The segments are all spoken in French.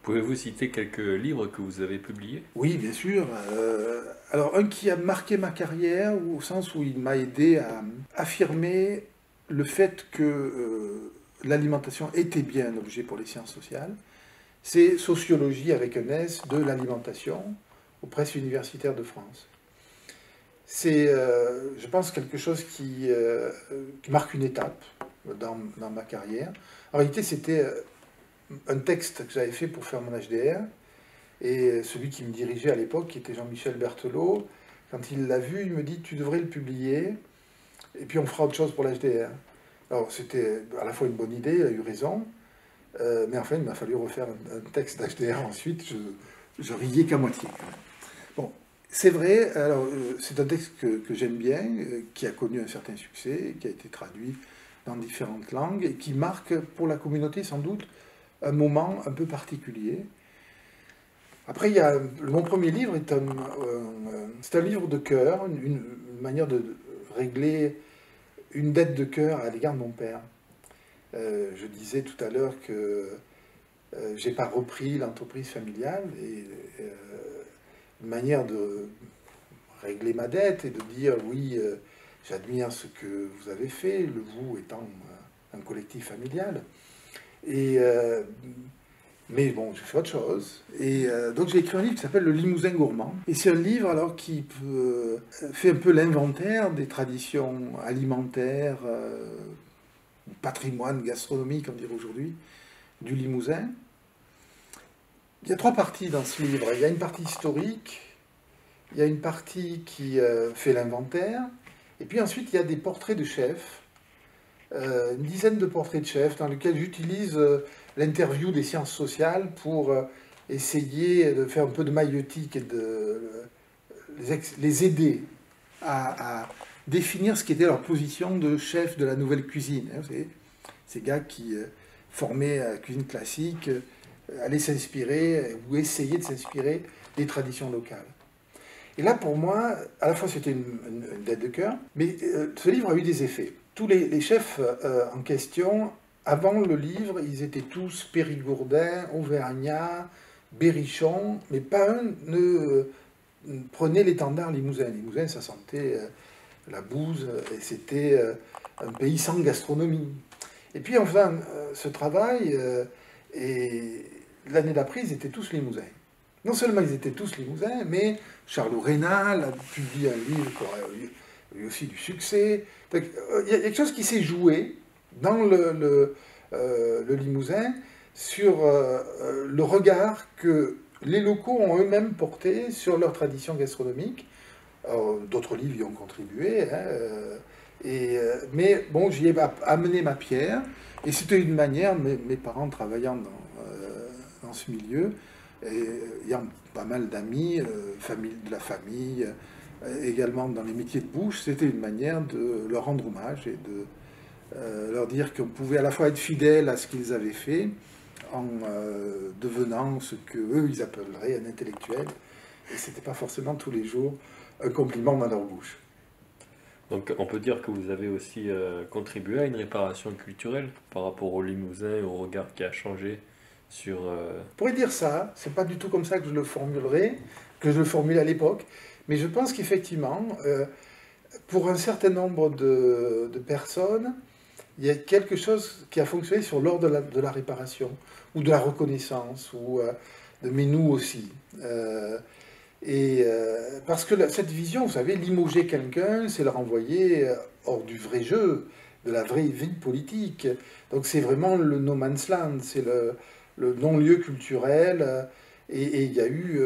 Pouvez-vous citer quelques livres que vous avez publiés? Oui, bien sûr. Alors, un qui a marqué ma carrière, au sens où il m'a aidé à affirmer le fait que l'alimentation était bien un objet pour les sciences sociales, c'est Sociologie avec un S de l'alimentation aux presses universitaires de France. C'est, je pense, quelque chose qui marque une étape dans ma carrière. En réalité, c'était un texte que j'avais fait pour faire mon HDR. Et celui qui me dirigeait à l'époque, qui était Jean-Michel Berthelot, quand il l'a vu, il me dit: tu devrais le publier, et puis on fera autre chose pour l'HDR. Alors c'était à la fois une bonne idée, il a eu raison, mais enfin il m'a fallu refaire un texte d'HDR ensuite, je riais qu'à moitié. Bon, c'est vrai, alors c'est un texte que j'aime bien, qui a connu un certain succès, qui a été traduit dans différentes langues, et qui marque pour la communauté sans doute un moment un peu particulier. Après, mon premier livre c'est un livre de cœur, une manière de régler une dette de cœur à l'égard de mon père. Je disais tout à l'heure que j'ai pas repris l'entreprise familiale, et une manière de régler ma dette et de dire oui, j'admire ce que vous avez fait, le vous étant un collectif familial. Et mais bon, j'ai fait autre chose. Et donc j'ai écrit un livre qui s'appelle Le Limousin gourmand. Et c'est un livre alors qui fait un peu l'inventaire des traditions alimentaires, patrimoine gastronomique, on dirait aujourd'hui, du Limousin. Il y a trois parties dans ce livre. Il y a une partie historique, il y a une partie qui fait l'inventaire, et puis ensuite il y a des portraits de chefs, une dizaine de portraits de chefs dans lesquels j'utilise l'interview des sciences sociales pour essayer de faire un peu de maïeutique et de les aider à définir ce qui était leur position de chef de la nouvelle cuisine. Ces gars qui, formés à la cuisine classique, allaient s'inspirer ou essayer de s'inspirer des traditions locales. Et là, pour moi, à la fois c'était une dette de cœur, mais ce livre a eu des effets. Tous les chefs en question, avant le livre, ils étaient tous périgourdins, auvergnats, berrichons, mais pas un ne prenait l'étendard limousin. Limousin, ça sentait la bouse, et c'était un pays sans gastronomie. Et puis, enfin, ce travail, et l'année d'après, ils étaient tous limousins. Non seulement ils étaient tous limousins, mais Charlot Rénal a publié un livre qui aurait eu aussi du succès. Il y a quelque chose qui s'est joué dans le Limousin sur le regard que les locaux ont eux-mêmes porté sur leur tradition gastronomique. D'autres livres y ont contribué, hein, mais bon, j'y ai amené ma pierre, et c'était une manière, mes parents travaillant dans ce milieu, et ayant pas mal d'amis, de la famille, également dans les métiers de bouche, c'était une manière de leur rendre hommage et de leur dire qu'on pouvait à la fois être fidèle à ce qu'ils avaient fait en devenant ce qu'eux ils appelleraient un intellectuel, et c'était pas forcément tous les jours un compliment dans leur bouche. Donc on peut dire que vous avez aussi contribué à une réparation culturelle par rapport au Limousin et au regard qui a changé sur... On pourrait dire ça, c'est pas du tout comme ça que je le formulerai, que je le formulais à l'époque, mais je pense qu'effectivement, pour un certain nombre de personnes, il y a quelque chose qui a fonctionné sur l'ordre de la réparation, ou de la reconnaissance, ou de mais nous aussi. Parce que cette vision, vous savez, limoger quelqu'un, c'est le renvoyer hors du vrai jeu, de la vraie vie politique. Donc c'est vraiment le no man's land, c'est le non-lieu culturel. Et il y a eu,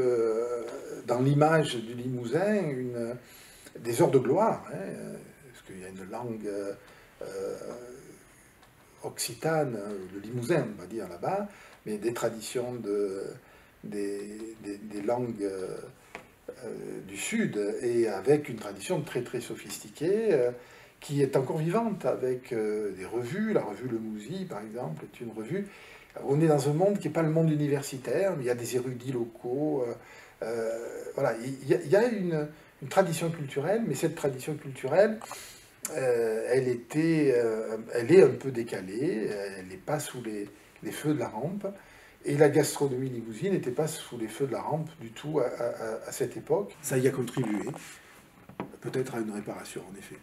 dans l'image du Limousin, des heures de gloire, hein, parce qu'il y a une langue occitane, le Limousin, on va dire là-bas, mais des traditions des langues du Sud, et avec une tradition très très sophistiquée, qui est encore vivante, avec des revues. La revue Le Mousi, par exemple, est une revue. On est dans un monde qui n'est pas le monde universitaire, mais il y a des érudits locaux. Voilà, il y a une tradition culturelle, mais cette tradition culturelle, elle est un peu décalée, elle n'est pas sous les feux de la rampe, Et la gastronomie limousine n'était pas sous les feux de la rampe du tout à cette époque. Ça y a contribué, peut-être à une réparation en effet.